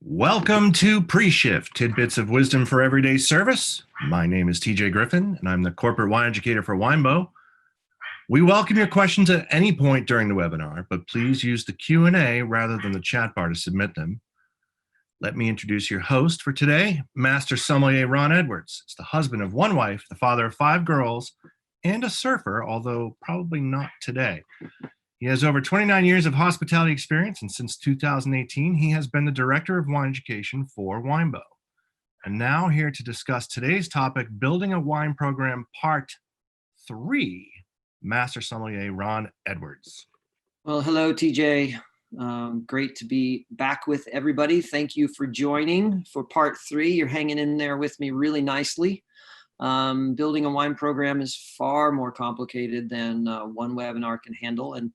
Welcome to Pre-Shift, tidbits of wisdom for everyday service. My name is TJ Griffin, and I'm the corporate wine educator for Winebow. We welcome your questions at any point during the webinar, but please use the Q&A rather than the chat bar to submit them. Let me introduce your host for today, Master Sommelier Ron Edwards. It's the husband of one wife, the father of 5 girls, and a surfer, although probably not today. He has over 29 years of hospitality experience, and since 2018, he has been the Director of Wine Education for Winebow. And now here to discuss today's topic, Building a Wine Program, Part 3, Master Sommelier Ron Edwards. Well, hello, TJ. Great to be back with everybody. Thank you for joining for Part 3. You're hanging in there with me really nicely. Building a wine program is far more complicated than one webinar can handle. And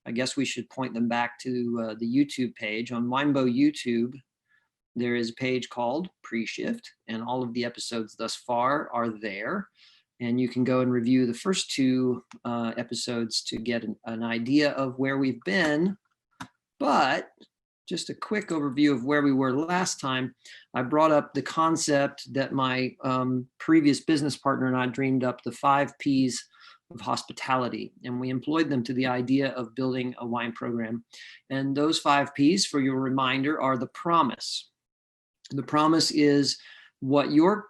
I guess we should point them back to the YouTube page. On Winebow YouTube, there is a page called Pre-Shift, and all of the episodes thus far are there. And you can go and review the first 2 episodes to get an idea of where we've been. But just a quick overview of where we were last time. I brought up the concept that my previous business partner and I dreamed up, the 5 Ps of hospitality, and we employed them to the idea of building a wine program. And those 5 Ps, for your reminder, are the promise. The promise is what your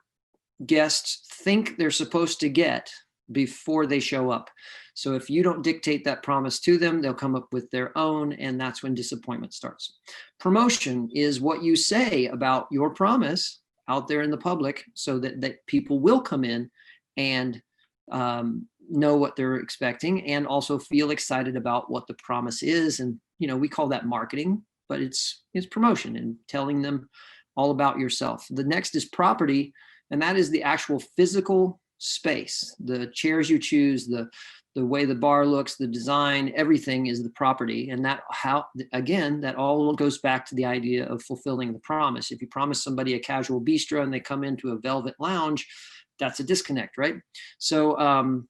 guests think they're supposed to get before they show up. So if you don't dictate that promise to them, they'll come up with their own, and that's when disappointment starts. Promotion is what you say about your promise out there in the public so that people will come in and know what they're expecting and also feel excited about what the promise is. And, we call that marketing, but it's promotion and telling them all about yourself. The next is property, and that is the actual physical space, the chairs you choose, the way the bar looks, the design, everything is the property. And that all goes back to the idea of fulfilling the promise. If you promise somebody a casual bistro and they come into a velvet lounge, that's a disconnect, right? So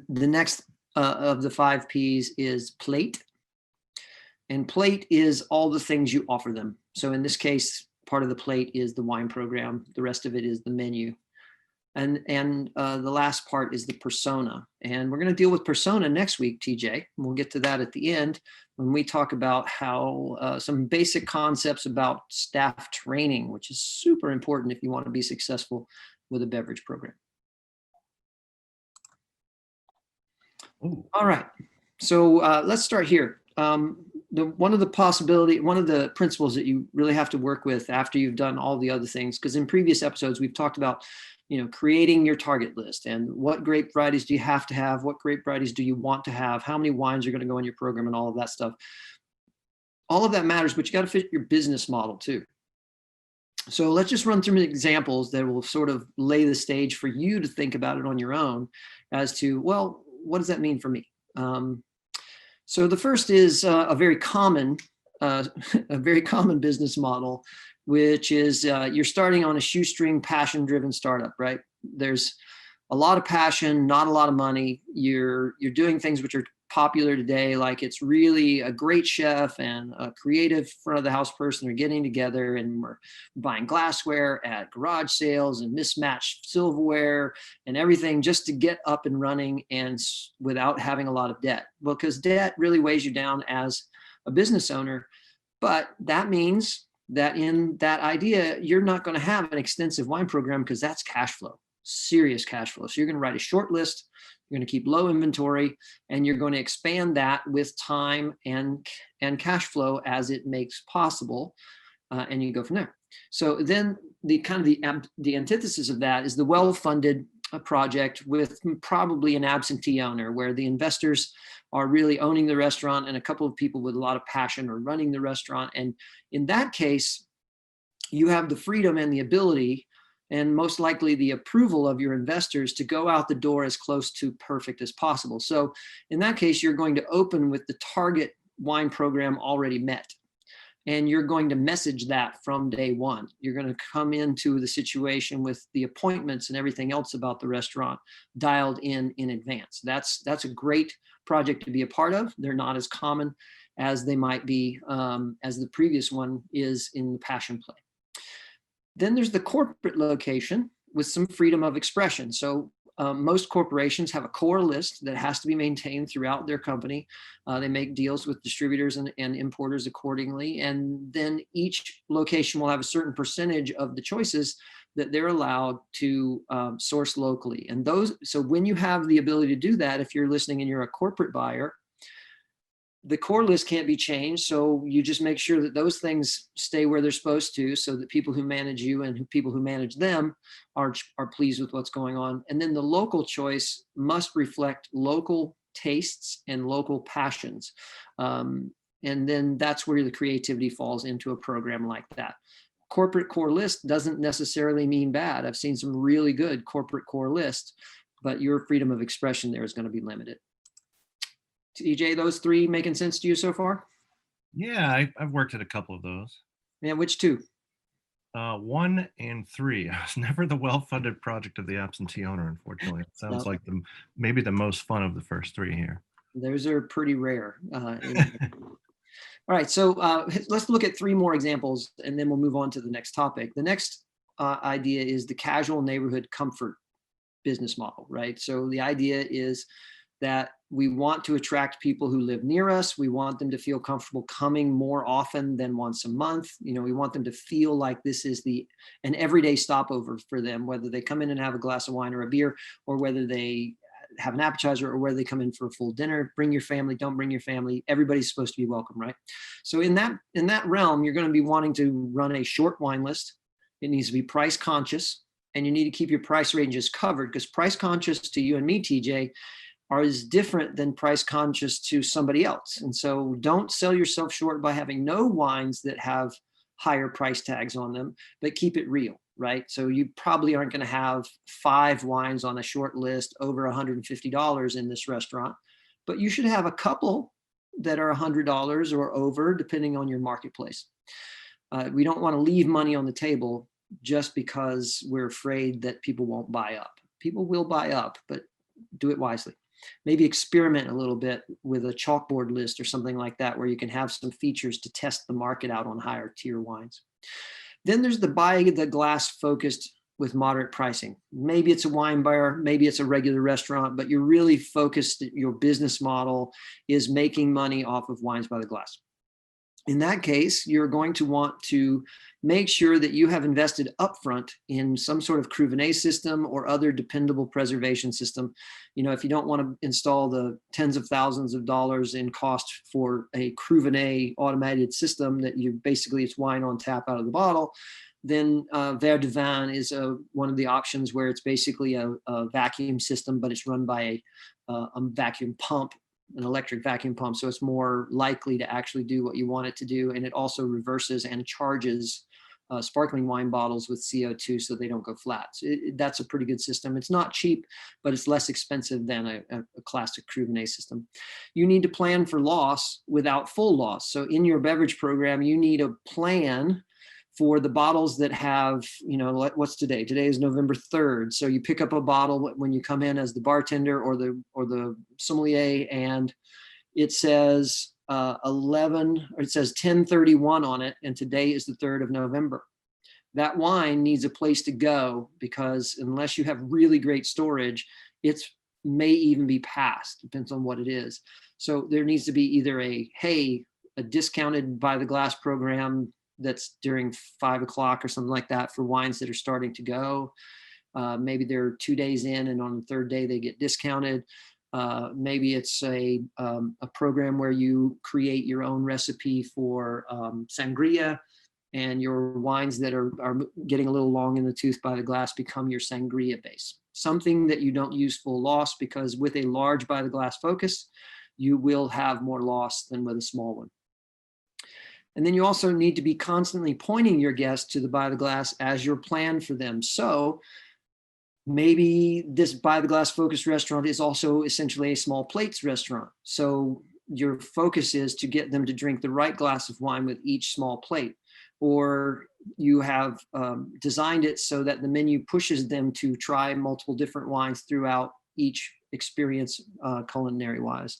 the next of the 5 Ps is plate. And plate is all the things you offer them. So in this case, part of the plate is the wine program. The rest of it is the menu. And the last part is the persona. And we're going to deal with persona next week, TJ. And we'll get to that at the end when we talk about how some basic concepts about staff training, which is super important if you want to be successful with a beverage program. Ooh. All right. So let's start here. One of the principles that you really have to work with after you've done all the other things, because in previous episodes, we've talked about creating your target list and what grape varieties do you have to have, what grape varieties do you want to have, how many wines are going to go in your program, and all of that stuff. All of that matters, but you got to fit your business model too. So let's just run through examples that will sort of lay the stage for you to think about it on your own as to, well, what does that mean for me? So the first is a very common business model, which is you're starting on a shoestring, passion-driven startup, right? There's a lot of passion, not a lot of money. You're doing things which are popular today, like it's really a great chef and a creative front of the house person are getting together, and we're buying glassware at garage sales and mismatched silverware and everything just to get up and running and without having a lot of debt, because debt really weighs you down as a business owner. But that means that in that idea, you're not going to have an extensive wine program because that's cash flow, serious cash flow. So you're going to write a short list, you're going to keep low inventory, and you're going to expand that with time and cash flow as it makes possible, and you go from there. So then the antithesis of that is the well-funded project with probably an absentee owner, where the investors are really owning the restaurant and a couple of people with a lot of passion are running the restaurant. And in that case, you have the freedom and the ability and most likely the approval of your investors to go out the door as close to perfect as possible. So in that case, you're going to open with the target wine program already met. And you're going to message that from day one. You're going to come into the situation with the appointments and everything else about the restaurant dialed in advance. That's a great project to be a part of. They're not as common as they might be, as the previous one is in the passion play. Then there's the corporate location with some freedom of expression. So most corporations have a core list that has to be maintained throughout their company. They make deals with distributors and importers accordingly. And then each location will have a certain percentage of the choices that they're allowed to source locally. And so when you have the ability to do that, if you're listening and you're a corporate buyer, the core list can't be changed. So you just make sure that those things stay where they're supposed to, so that people who manage you and people who manage them are pleased with what's going on. And then the local choice must reflect local tastes and local passions. And then that's where the creativity falls into a program like that. Corporate core list doesn't necessarily mean bad. I've seen some really good corporate core lists, but your freedom of expression there is going to be limited. TJ, those three making sense to you so far? Yeah, I've worked at a couple of those. Yeah, which two? 1 and 3. I was never the well-funded project of the absentee owner, unfortunately. It sounds like maybe the most fun of the first 3 here. Those are pretty rare. All right, so let's look at 3 more examples, and then we'll move on to the next topic. The next idea is the casual neighborhood comfort business model, right? So the idea is that we want to attract people who live near us. We want them to feel comfortable coming more often than once a month. You know, we want them to feel like this is an everyday stopover for them, whether they come in and have a glass of wine or a beer, or whether they have an appetizer, or whether they come in for a full dinner. Bring your family, don't bring your family. Everybody's supposed to be welcome, right? So in that realm, you're going to be wanting to run a short wine list. It needs to be price conscious, and you need to keep your price ranges covered, because price conscious to you and me, TJ, is different than price conscious to somebody else. And so don't sell yourself short by having no wines that have higher price tags on them, but keep it real, right? So you probably aren't going to have 5 wines on a short list over $150 in this restaurant, but you should have a couple that are $100 or over, depending on your marketplace. We don't want to leave money on the table just because we're afraid that people won't buy up. People will buy up, but do it wisely. Maybe experiment a little bit with a chalkboard list or something like that, where you can have some features to test the market out on higher tier wines. Then there's the buy the glass focused with moderate pricing. Maybe it's a wine bar, maybe it's a regular restaurant, but you're really focused, your business model is making money off of wines by the glass. In that case, you're going to want to make sure that you have invested upfront in some sort of Cruvenet system or other dependable preservation system. You know, if you don't want to install the tens of thousands of dollars in cost for a Cruvenet automated system that it's wine on tap out of the bottle, then Verre de Vin is one of the options, where it's basically a vacuum system, but it's run by a vacuum pump, an electric vacuum pump. So it's more likely to actually do what you want it to do. And it also reverses and charges sparkling wine bottles with CO2 so they don't go flat. So that's a pretty good system. It's not cheap, but it's less expensive than a classic Cruvenet system. You need to plan for loss without full loss. So in your beverage program, you need a plan for the bottles that have, you know, what's today? Today is November 3rd. So you pick up a bottle when you come in as the bartender or the sommelier, and it says 1031 on it, and today is the 3rd of November. That wine needs a place to go, because unless you have really great storage, it may even be passed, depends on what it is. So there needs to be either a discounted by the glass program that's during 5 o'clock or something like that for wines that are starting to go. Maybe they're 2 days in, and on the 3rd day they get discounted. Maybe it's a program where you create your own recipe for sangria, and your wines that are getting a little long in the tooth by the glass become your sangria base. Something that you don't use full loss, because with a large by the glass focus, you will have more loss than with a small one. And then you also need to be constantly pointing your guests to the by the glass as your plan for them. So maybe this by the glass focused restaurant is also essentially a small plates restaurant. So your focus is to get them to drink the right glass of wine with each small plate. Or you have designed it so that the menu pushes them to try multiple different wines throughout each experience, culinary wise.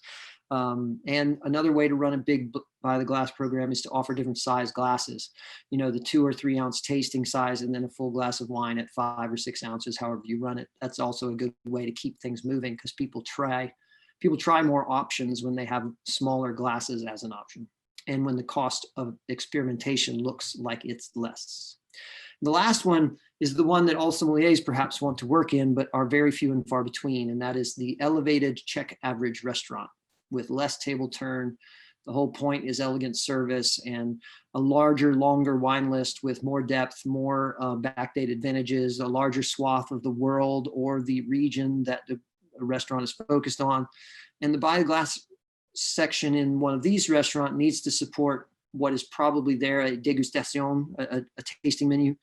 And another way to run a big by the glass program is to offer different size glasses, the 2 or 3 ounce tasting size, and then a full glass of wine at 5 or 6 ounces, however you run it. That's also a good way to keep things moving, because people try more options when they have smaller glasses as an option, and when the cost of experimentation looks like it's less. The last one is the one that all sommeliers perhaps want to work in, but are very few and far between, and that is the elevated check average restaurant with less table turn. The whole point is elegant service and a larger, longer wine list with more depth, more backdated vintages, a larger swath of the world or the region that the restaurant is focused on. And the by the glass section in one of these restaurants needs to support what is probably there, a degustation, a tasting menu,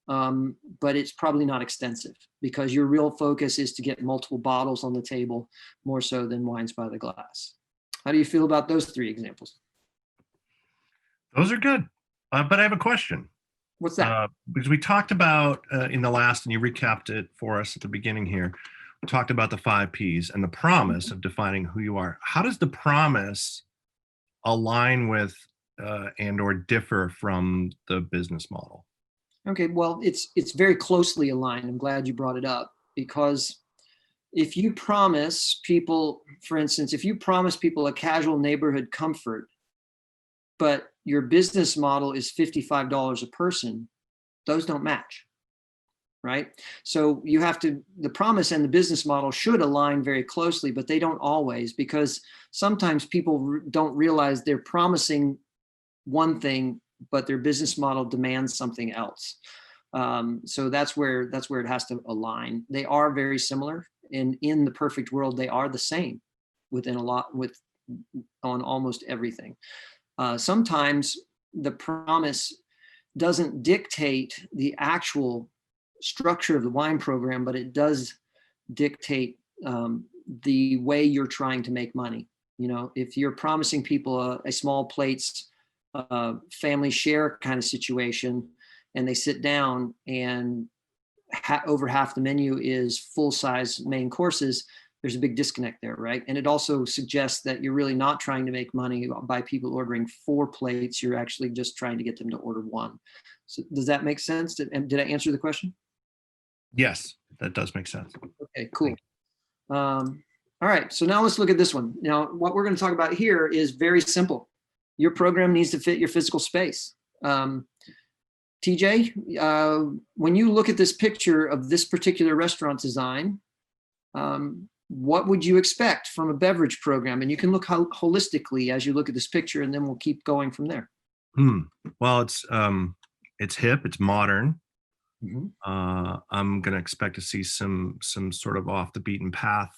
but it's probably not extensive, because your real focus is to get multiple bottles on the table more so than wines by the glass. How do you feel about those 3 examples? Those are good. But I have a question. What's that? Because we talked about in the last, and you recapped it for us at the beginning here, we talked about the 5 Ps and the promise of defining who you are. How does the promise align with and or differ from the business model? Okay, well, it's very closely aligned. I'm glad you brought it up, because if you promise people, for instance, if you promise people a casual neighborhood comfort, but your business model is $55 a person, those don't match, right? So you have to, the promise and the business model should align very closely, but they don't always, because sometimes people don't realize they're promising one thing, but their business model demands something else. So that's where it has to align. They are very similar, and in the perfect world, they are the same on almost everything. Sometimes the promise doesn't dictate the actual structure of the wine program, but it does dictate the way you're trying to make money. If you're promising people a small plates family share kind of situation, and they sit down and over half the menu is full-size main courses, there's a big disconnect there, right? And it also suggests that you're really not trying to make money by people ordering 4 plates. You're actually just trying to get them to order 1. So does that make sense? Did I answer the question? Yes, that does make sense. Okay, cool. All right, so now let's look at this one. Now, what we're going to talk about here is very simple. Your program needs to fit your physical space. TJ, when you look at this picture of this particular restaurant design, what would you expect from a beverage program? And you can look holistically as you look at this picture, and then we'll keep going from there. Well, it's hip, it's modern. Mm-hmm. I'm going to expect to see some sort of off the beaten path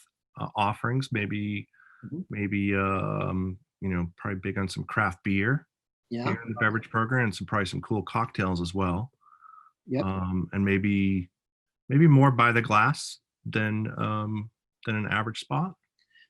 offerings, maybe probably big on some craft beer Yeah. here in the beverage program, and probably some cool cocktails as well. Yep. And maybe more by the glass than an average spot.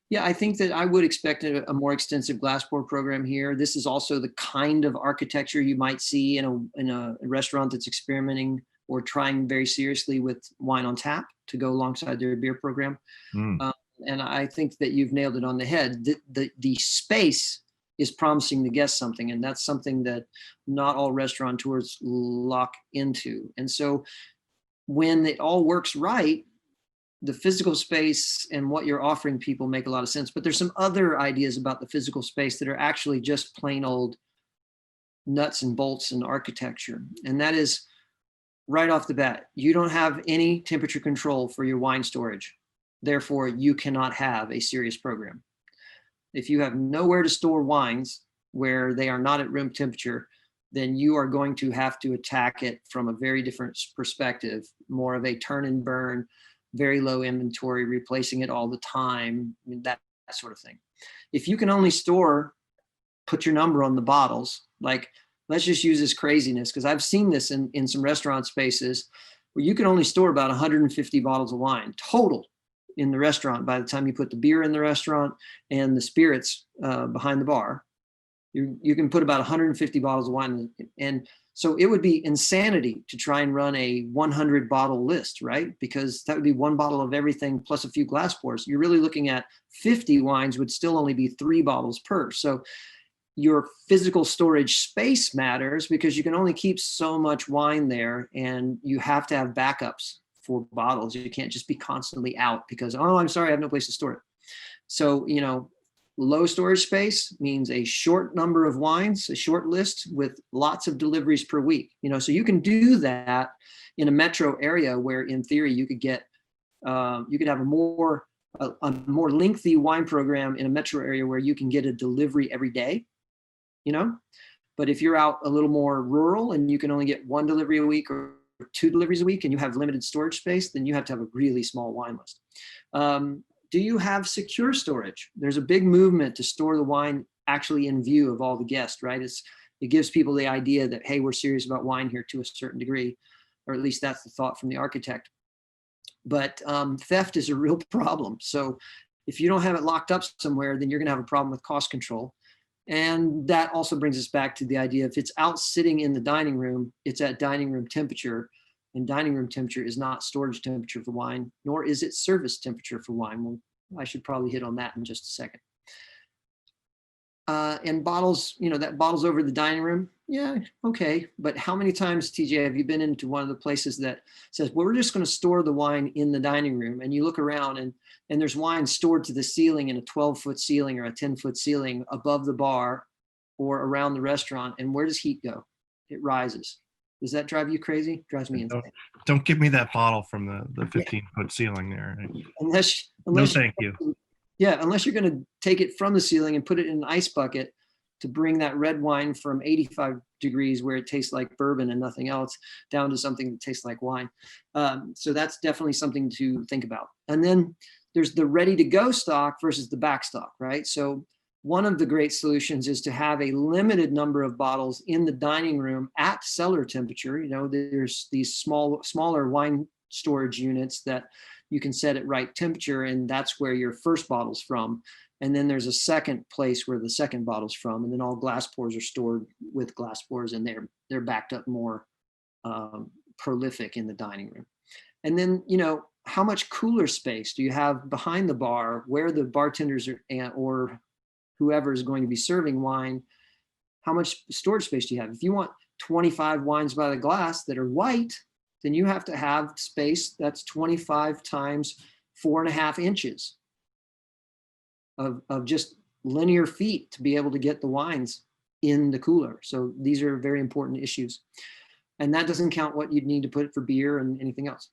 Yeah, I think that I would expect a more extensive glass pour program here. This is also the kind of architecture you might see in a restaurant that's experimenting or trying very seriously with wine on tap to go alongside their beer program. And I think that you've nailed it on the head. The space is promising the guest something, and that's something that not all restaurateurs lock into. And so when it all works right, the physical space and what you're offering people make a lot of sense. But there's some other ideas about the physical space that are actually just plain old nuts and bolts in architecture. And that is, right off the bat, you don't have any temperature control for your wine storage. Therefore, you cannot have a serious program. If you have nowhere to store wines where they are not at room temperature, then you are going to have to attack it from a very different perspective, more of a turn and burn, very low inventory, replacing it all the time, that sort of thing. If you can only store, put your number on the bottles, like, let's just use this craziness, because I've seen this in some restaurant spaces where you can only store about 150 bottles of wine total in the restaurant by the time you put the beer in the restaurant and the spirits behind the bar. You can put about 150 bottles of wine, and So it would be insanity to try and run a 100 bottle list, right? Because that would be one bottle of everything plus a few glass pours. You're really looking at 50 wines would still only be 3 bottles per. So your physical storage space matters because you can only keep so much wine there, and you have to have backups for bottles. You can't just be constantly out because, oh, I'm sorry, I have no place to store it. So, low storage space means a short number of wines, a short list with lots of deliveries per week. So you can do that in a metro area where, in theory, you could get, you could have a more lengthy wine program in a metro area where you can get a delivery every day. But if you're out a little more rural and you can only get 1 delivery a week or 2 deliveries a week, and you have limited storage space, then you have to have a really small wine list. Do you have secure storage? There's a big movement to store the wine actually in view of all the guests, right? It gives people the idea that, hey, we're serious about wine here to a certain degree, or at least that's the thought from the architect. But theft is a real problem. So if you don't have it locked up somewhere, then you're going to have a problem with cost control. And that also brings us back to the idea, if it's out sitting in the dining room, it's at dining room temperature. And dining room temperature is not storage temperature for wine, nor is it service temperature for wine. Well, I should probably hit on that in just a second. And bottles, that bottle's over the dining room. Yeah, okay. But how many times, TJ, have you been into one of the places that says, well, we're just going to store the wine in the dining room? And you look around and there's wine stored to the ceiling in a 12-foot ceiling or a 10-foot ceiling above the bar or around the restaurant. And where does heat go? It rises. Does that drive you crazy? Drives me insane. Don't give me that bottle from the 15-foot ceiling there. Unless no, thank you. Yeah, unless you're going to take it from the ceiling and put it in an ice bucket to bring that red wine from 85 degrees where it tastes like bourbon and nothing else down to something that tastes like wine. So that's definitely something to think about. And then there's the ready to go stock versus the back stock, right? So one of the great solutions is to have a limited number of bottles in the dining room at cellar temperature. There's these smaller wine storage units that you can set at right temperature, and that's where your first bottle's from. And then there's a second place where the second bottle's from, and then all glass pours are stored with glass pours, and they're backed up more prolific in the dining room. And then, how much cooler space do you have behind the bar where the bartenders are, or whoever is going to be serving wine? How much storage space do you have? If you want 25 wines by the glass that are white, then you have to have space that's 25 times 4.5 inches of just linear feet to be able to get the wines in the cooler. So these are very important issues. And that doesn't count what you'd need to put for beer and anything else.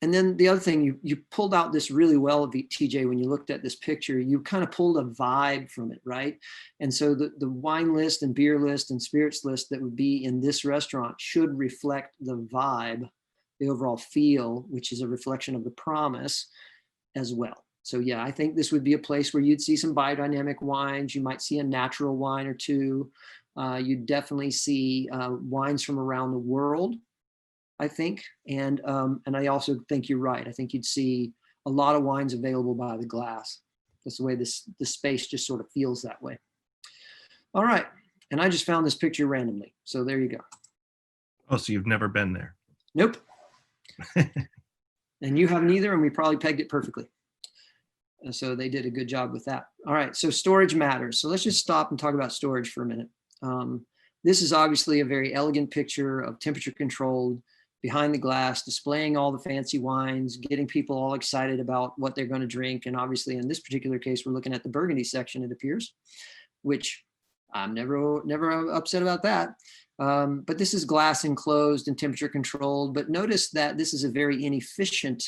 And then the other thing, you pulled out this really well, TJ, when you looked at this picture, you kind of pulled a vibe from it, right? And so the wine list and beer list and spirits list that would be in this restaurant should reflect the vibe, the overall feel, which is a reflection of the promise as well. So yeah, I think this would be a place where you'd see some biodynamic wines. You might see a natural wine or two. You'd definitely see wines from around the world, I think. And I also think you're right. I think you'd see a lot of wines available by the glass. That's the way the space just sort of feels that way. All right. And I just found this picture randomly. So there you go. Oh, so you've never been there? Nope. And you haven't either, and we probably pegged it perfectly. And so they did a good job with that. All right. So storage matters. So let's just stop and talk about storage for a minute. This is obviously a very elegant picture of temperature controlled, behind the glass, displaying all the fancy wines, getting people all excited about what they're going to drink. And obviously in this particular case, we're looking at the Burgundy section, it appears, which I'm never upset about that. But this is glass enclosed and temperature controlled. But notice that this is a very inefficient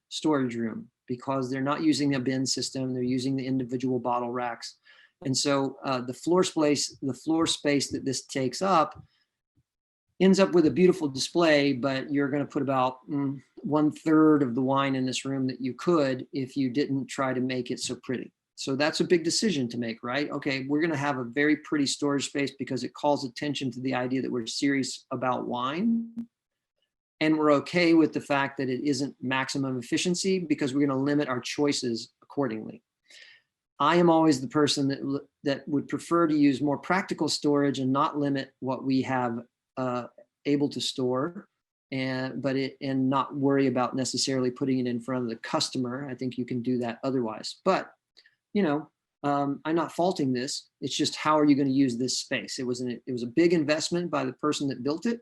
storage room because they're not using a bin system. They're using the individual bottle racks. And so the floor space that this takes up ends up with a beautiful display, but you're going to put about 1/3 of the wine in this room that you could if you didn't try to make it so pretty. So that's a big decision to make, right? Okay, we're going to have a very pretty storage space because it calls attention to the idea that we're serious about wine. And we're okay with the fact that it isn't maximum efficiency because we're going to limit our choices accordingly. I am always the person that would prefer to use more practical storage and not limit what we have able to store and not worry about necessarily putting it in front of the customer. I think you can do that otherwise. But, I'm not faulting this. It's just, how are you going to use this space? It was a big investment by the person that built it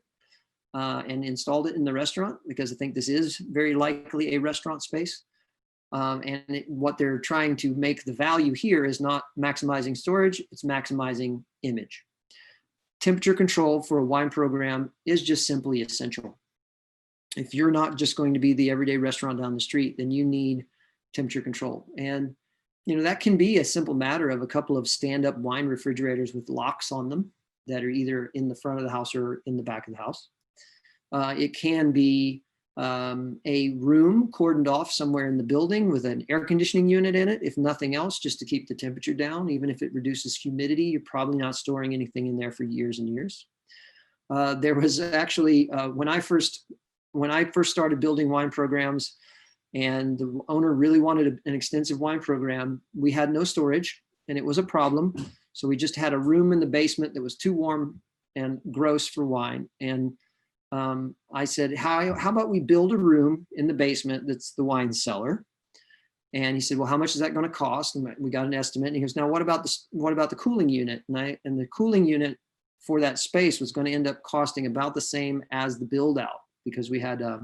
and installed it in the restaurant, because I think this is very likely a restaurant space. What they're trying to make the value here is not maximizing storage, it's maximizing image. Temperature control for a wine program is just simply essential. If you're not just going to be the everyday restaurant down the street, then you need temperature control. And that can be a simple matter of a couple of stand-up wine refrigerators with locks on them that are either in the front of the house or in the back of the house. It can be a room cordoned off somewhere in the building with an air conditioning unit in it, if nothing else, just to keep the temperature down. Even if it reduces humidity, you're probably not storing anything in there for years and years. There was actually, when I first started building wine programs, and the owner really wanted an extensive wine program, we had no storage, and it was a problem. So we just had a room in the basement that was too warm and gross for wine. And I said, how about we build a room in the basement that's the wine cellar? And he said, well, how much is that going to cost? And we got an estimate. And he goes, now what about the cooling unit? And the cooling unit for that space was going to end up costing about the same as the build out, because we had a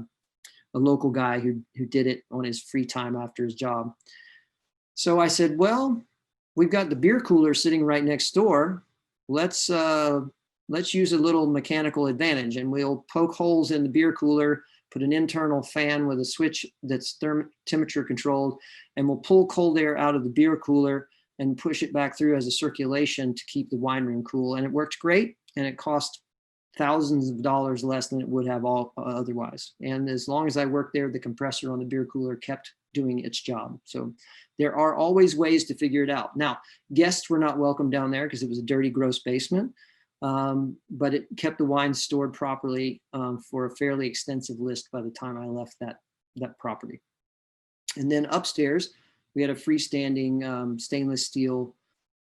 local guy who did it on his free time after his job. So I said, well, we've got the beer cooler sitting right next door. Let's use a little mechanical advantage, and we'll poke holes in the beer cooler, put an internal fan with a switch that's temperature controlled, and we'll pull cold air out of the beer cooler and push it back through as a circulation to keep the wine room cool. And it worked great, and it cost thousands of dollars less than it would have otherwise. And as long as I worked there, the compressor on the beer cooler kept doing its job. So there are always ways to figure it out. Now, guests were not welcome down there because it was a dirty, gross basement. But it kept the wine stored properly for a fairly extensive list by the time I left that property. And then upstairs, we had a freestanding stainless steel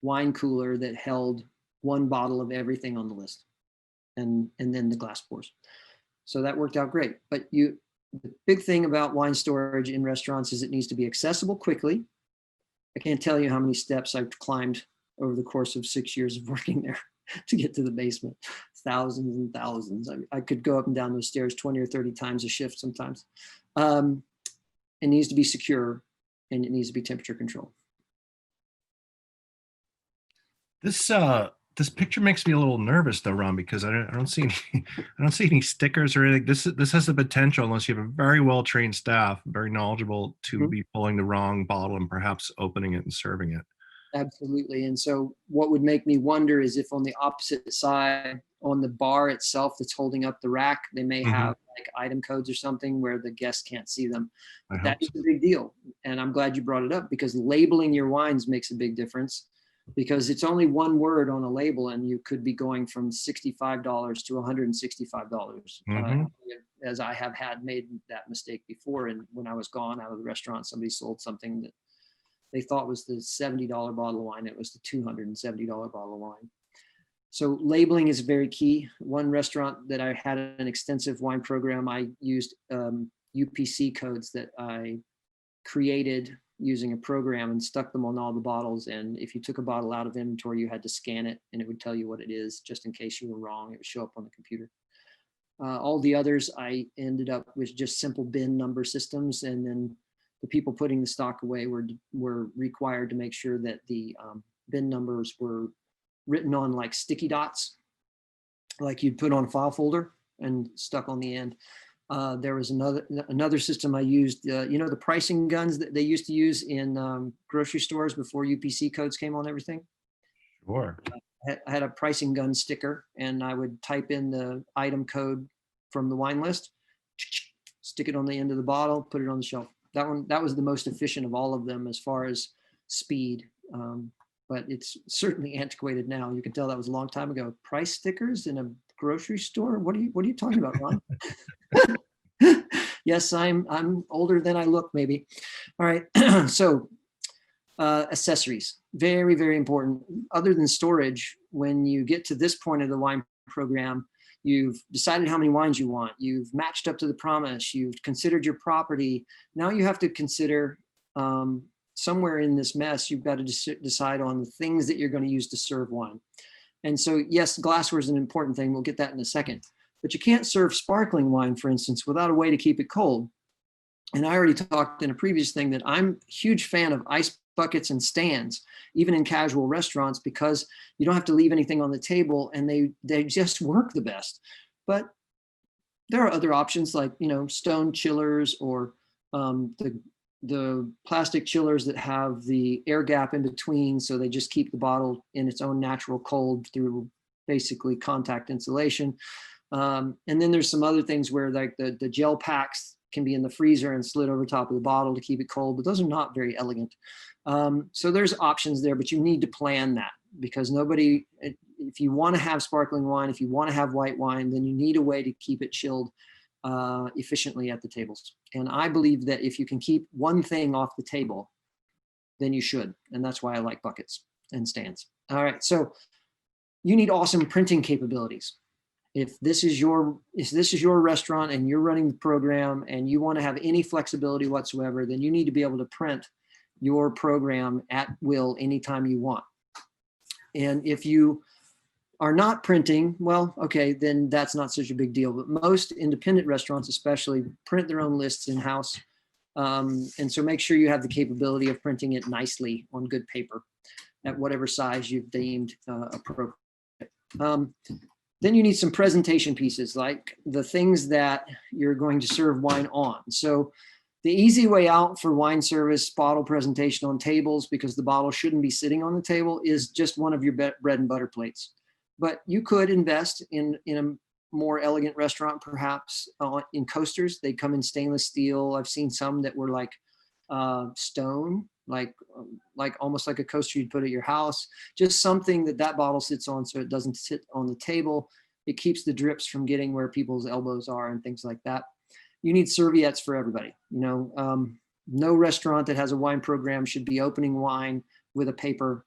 wine cooler that held one bottle of everything on the list, and then the glass pours. So that worked out great. But the big thing about wine storage in restaurants is it needs to be accessible quickly. I can't tell you how many steps I've climbed over the course of 6 years of working there to get to the basement. Thousands and thousands. I could go up and down those stairs 20 or 30 times a shift sometimes. It needs to be secure, and it needs to be temperature controlled. This picture makes me a little nervous though, Ron, because I don't see any stickers or anything. This has the potential, unless you have a very well-trained staff, very knowledgeable, to be pulling the wrong bottle and perhaps opening it and serving it. Absolutely. And so what would make me wonder is if on the opposite side, on the bar itself that's holding up the rack, they may have like item codes or something where the guests can't see them. That is a big deal. And I'm glad you brought it up, because labeling your wines makes a big difference, because it's only one word on a label, and you could be going from $65 to $165. As I have made that mistake before. And when I was gone out of the restaurant, somebody sold something that they thought was the $70 bottle of wine. It was the $270 bottle of wine. So labeling is very key. One restaurant that I had an extensive wine program, I used UPC codes that I created using a program and stuck them on all the bottles. And if you took a bottle out of inventory, you had to scan it, and it would tell you what it is, just in case you were wrong. It would show up on the computer. All the others, I ended up with just simple bin number systems, and then the people putting the stock away were required to make sure that the bin numbers were written on like sticky dots, like you'd put on a file folder and stuck on the end. There was another system I used, the pricing guns that they used to use in grocery stores before UPC codes came on everything. Sure. I had a pricing gun sticker, and I would type in the item code from the wine list, stick it on the end of the bottle, put it on the shelf. That was the most efficient of all of them as far as speed. But it's certainly antiquated now. You can tell that was a long time ago. Price stickers in a grocery store? What are you talking about, Ron? Yes, I'm older than I look, maybe. All right. So accessories, very, very important. Other than storage, when you get to this point of the wine program, You've decided how many wines you want. You've matched up to the promise. You've considered your property. Now you have to consider somewhere in this mess, you've got to decide on the things that you're going to use to serve wine. And so, yes, glassware is an important thing. We'll get that in a second. But you can't serve sparkling wine, for instance, without a way to keep it cold. And I already talked in a previous thing that I'm a huge fan of ice buckets and stands, even in casual restaurants, because you don't have to leave anything on the table, and they just work the best. But there are other options like, stone chillers, or the plastic chillers that have the air gap in between, so they just keep the bottle in its own natural cold through basically contact insulation. And then there's some other things where like the gel packs can be in the freezer and slid over top of the bottle to keep it cold, but those are not very elegant. So there's options there, but you need to plan that, because if you want to have sparkling wine, if you want to have white wine, then you need a way to keep it chilled efficiently at the tables. And I believe that if you can keep one thing off the table, then you should. And that's why I like buckets and stands. All right. So you need awesome printing capabilities. If this is your restaurant and you're running the program and you want to have any flexibility whatsoever, then you need to be able to print your program at will anytime you want. And if you are not printing, well, okay, then that's not such a big deal. But most independent restaurants especially print their own lists in-house. And so make sure you have the capability of printing it nicely on good paper at whatever size you've deemed appropriate. Then you need some presentation pieces, like the things that you're going to serve wine on. So the easy way out for wine service bottle presentation on tables, because the bottle shouldn't be sitting on the table, is just one of your bread and butter plates. But you could invest in a more elegant restaurant, perhaps in coasters. They come in stainless steel. I've seen some that were like stone, like almost like a coaster you'd put at your house. Just something that bottle sits on, so it doesn't sit on the table. It keeps the drips from getting where people's elbows are and things like that. You need serviettes for everybody. No restaurant that has a wine program should be opening wine with a paper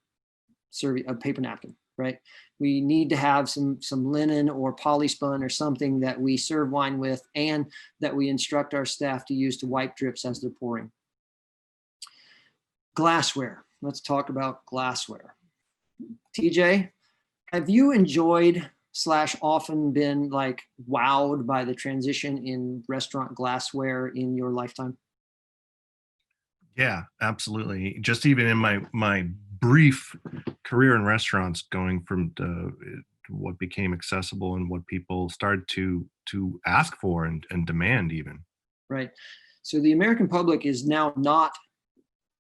napkin, right? We need to have some linen or polyspun or something that we serve wine with, and that we instruct our staff to use to wipe drips as they're pouring. Glassware. Let's talk about glassware. TJ, have you enjoyed / often been like wowed by the transition in restaurant glassware in your lifetime? Yeah, absolutely. Just even in my brief career in restaurants, going from what became accessible and what people started to ask for and demand even. Right. So the American public is now not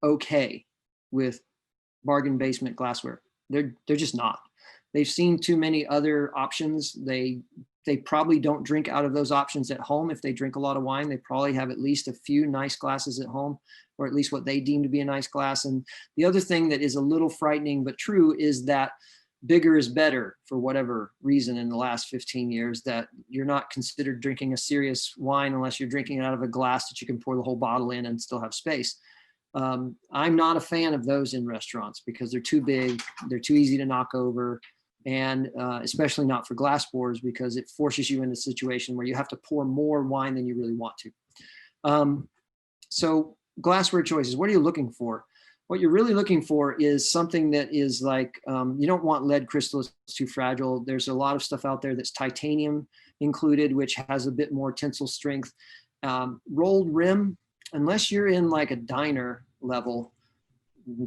okay with bargain basement glassware. They're just not. They've seen too many other options. They probably don't drink out of those options at home. If they drink a lot of wine, they probably have at least a few nice glasses at home, or at least what they deem to be a nice glass. And the other thing that is a little frightening but true is that bigger is better, for whatever reason in the last 15 years, that you're not considered drinking a serious wine unless you're drinking it out of a glass that you can pour the whole bottle in and still have space. I'm not a fan of those in restaurants because they're too big, they're too easy to knock over, and especially not for glass pours, because it forces you into a situation where you have to pour more wine than you really want to. So glassware choices, what are you looking for? What you're really looking for is something that is like, you don't want lead crystal, it's too fragile. There's a lot of stuff out there that's titanium included, which has a bit more tensile strength. Rolled rim, unless you're in like a diner level,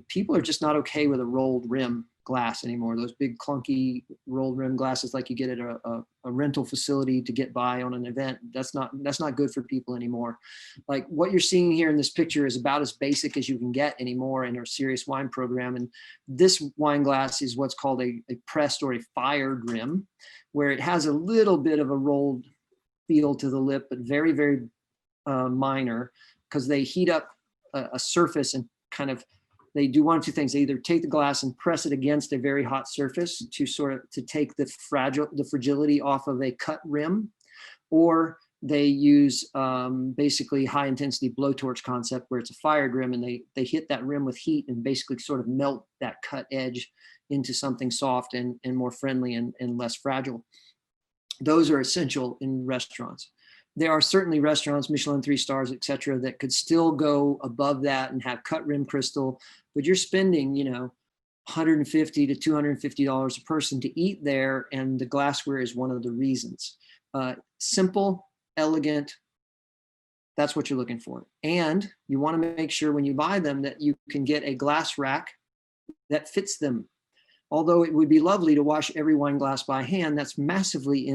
people are just not okay with a rolled rim glass anymore. Those big clunky rolled rim glasses like you get at a rental facility to get by on an event, that's not good for people anymore. Like what you're seeing here in this picture is about as basic as you can get anymore in a serious wine program. And this wine glass is what's called a pressed or a fired rim, where it has a little bit of a rolled feel to the lip, but very, very minor, because they heat up a surface and kind of, they do one of two things. They either take the glass and press it against a very hot surface to take the fragility off of a cut rim, or they use basically high intensity blowtorch concept, where it's a fired rim and they hit that rim with heat and basically sort of melt that cut edge into something soft and more friendly and less fragile. those are essential in restaurants. There are certainly restaurants, Michelin 3 stars, et cetera, that could still go above that and have cut rim crystal, but you're spending, $150 to $250 a person to eat there, and the glassware is one of the reasons. Simple, elegant, that's what you're looking for. And you want to make sure when you buy them that you can get a glass rack that fits them. Although it would be lovely to wash every wine glass by hand, that's massively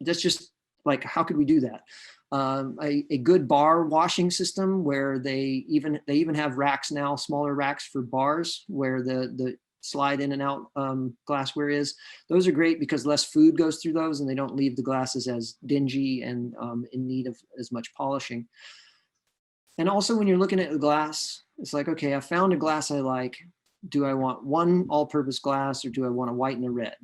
that's just like, how could we do that? A good bar washing system where they even have racks now, smaller racks for bars where the slide in and out glassware is. Those are great because less food goes through those and they don't leave the glasses as dingy and in need of as much polishing. And also when you're looking at the glass, it's like, okay, I found a glass I like. Do I want one all-purpose glass or do I want a white and a red?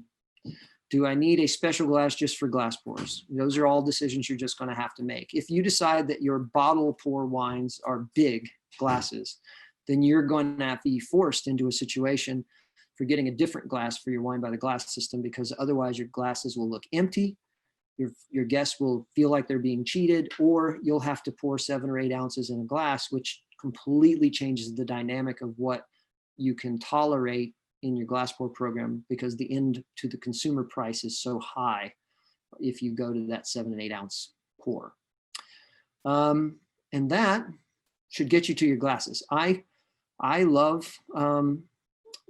Do I need a special glass just for glass pours? Those are all decisions you're just going to have to make. If you decide that your bottle pour wines are big glasses, then you're going to have to be forced into a situation for getting a different glass for your wine by the glass system, because otherwise your glasses will look empty. Your guests will feel like they're being cheated, or you'll have to pour 7 or 8 ounces in a glass, which completely changes the dynamic of what you can tolerate in your glass pour program, because the end to the consumer price is so high if you go to that 7 and 8 ounce pour. And that should get you to your glasses. I love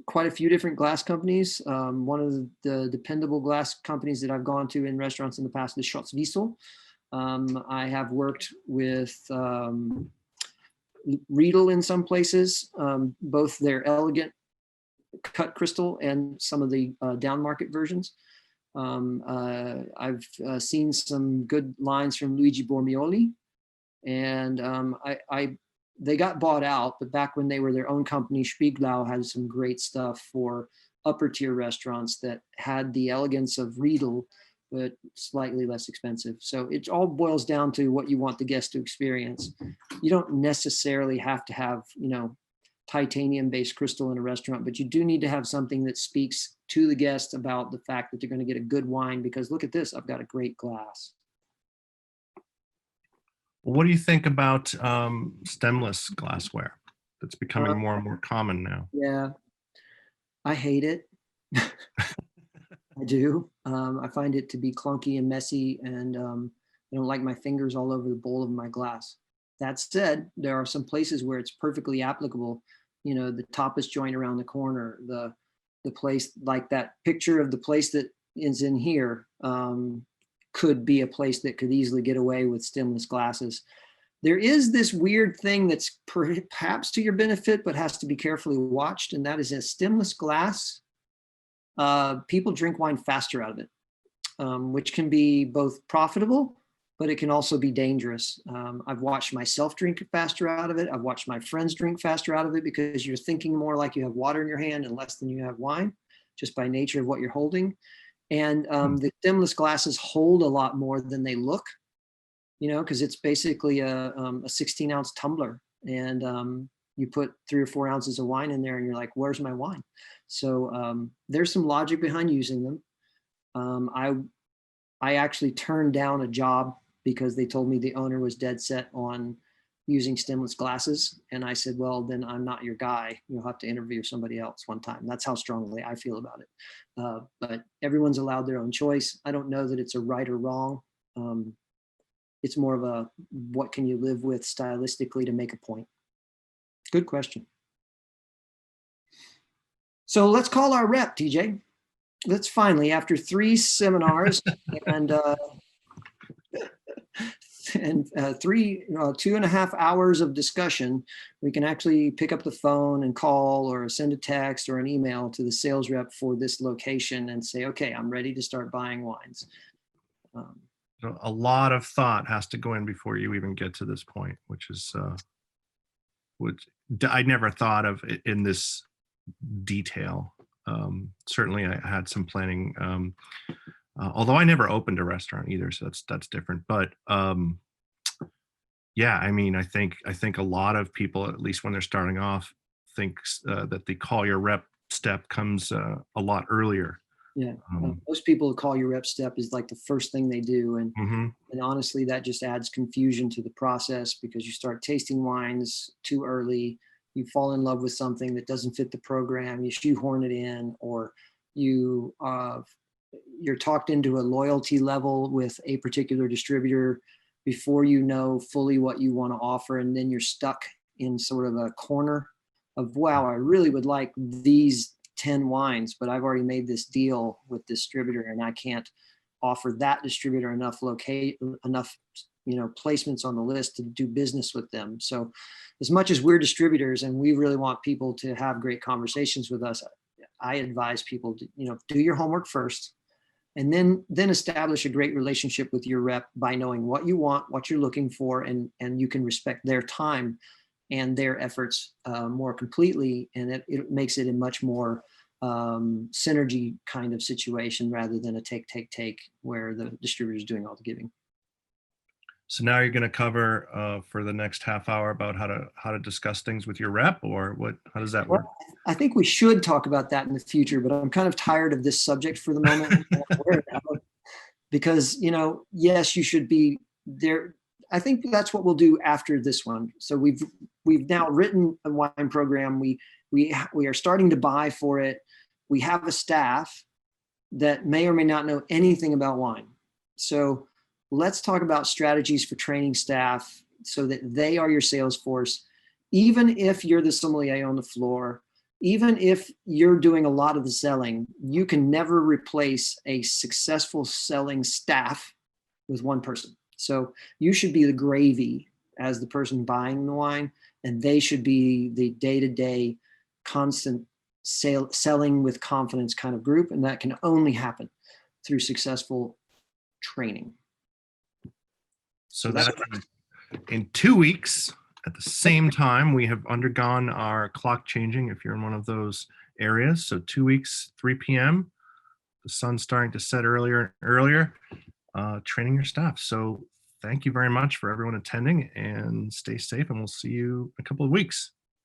quite a few different glass companies. One of the dependable glass companies that I've gone to in restaurants in the past is Schotz Wiesel. I have worked with Riedel in some places, both their elegant cut crystal and some of the down market versions. I've seen some good lines from Luigi Bormioli, and they got bought out, but back when they were their own company, Spieglau had some great stuff for upper tier restaurants that had the elegance of Riedel, but slightly less expensive. So it all boils down to what you want the guest to experience. You don't necessarily have to have, titanium based crystal in a restaurant, but you do need to have something that speaks to the guest about the fact that they're going to get a good wine, because look at this, I've got a great glass. What do you think about stemless glassware? That's becoming more and more common now. Yeah, I hate it. I do. I find it to be clunky and messy, and I don't like my fingers all over the bowl of my glass. That said, there are some places where it's perfectly applicable. The tapas joint around the corner, the place, like that picture of the place that is in here, could be a place that could easily get away with stemless glasses. There is this weird thing that's perhaps to your benefit, but has to be carefully watched, and that is a stemless glass. People drink wine faster out of it, which can be both profitable, but it can also be dangerous. I've watched myself drink faster out of it. I've watched my friends drink faster out of it, because you're thinking more like you have water in your hand and less than you have wine, just by nature of what you're holding. And the stemless glasses hold a lot more than they look, because it's basically a 16 ounce tumbler, and you put 3 or 4 ounces of wine in there and you're like, where's my wine? So there's some logic behind using them. I actually turned down a job because they told me the owner was dead set on using stemless glasses. And I said, well, then I'm not your guy. You'll have to interview somebody else one time. That's how strongly I feel about it. But everyone's allowed their own choice. I don't know that it's a right or wrong. It's more of a, what can you live with stylistically to make a point? Good question. So let's call our rep, TJ. Let's finally, after 3 seminars and 2.5 hours of discussion, we can actually pick up the phone and call or send a text or an email to the sales rep for this location and say, okay, I'm ready to start buying wines. So a lot of thought has to go in before you even get to this point, which I never thought of in this detail. Certainly I had some planning, although I never opened a restaurant either, so that's different. But yeah, I mean, I think a lot of people, at least when they're starting off, thinks that the call your rep step comes a lot earlier. Yeah. Um, Most people call your rep step is like the first thing they do. mhm. And honestly, that just adds confusion to the process because you start tasting wines too early. You fall in love with something that doesn't fit the program. You shoehorn it in, or you you're talked into a loyalty level with a particular distributor before you know fully what you want to offer, and then you're stuck in sort of a corner of, wow, I really would like these 10 wines, but I've already made this deal with distributor and I can't offer that distributor enough placements on the list to do business with them. So as much as we're distributors and we really want people to have great conversations with us, I advise people to do your homework first, and then establish a great relationship with your rep by knowing what you want, what you're looking for, and you can respect their time and their efforts more completely, and it makes it a much more synergy kind of situation rather than a take where the distributor is doing all the giving. So now you're going to cover for the next half hour about how to discuss things with your rep, or what? How does that work? Well, I think we should talk about that in the future, but I'm kind of tired of this subject for the moment. Because yes, you should be there. I think that's what we'll do after this one. So we've now written a wine program. We are starting to buy for it. We have a staff that may or may not know anything about wine. So let's talk about strategies for training staff so that they are your sales force. Even if you're the sommelier on the floor, even if you're doing a lot of the selling, you can never replace a successful selling staff with one person. So you should be the gravy as the person buying the wine, and they should be the day-to-day constant selling with confidence kind of group. And that can only happen through successful training. So that in 2 weeks, at the same time, we have undergone our clock changing if you're in one of those areas. So 2 weeks, 3 p.m., the sun's starting to set earlier and earlier, training your staff. So thank you very much for everyone attending, and stay safe, and we'll see you in a couple of weeks.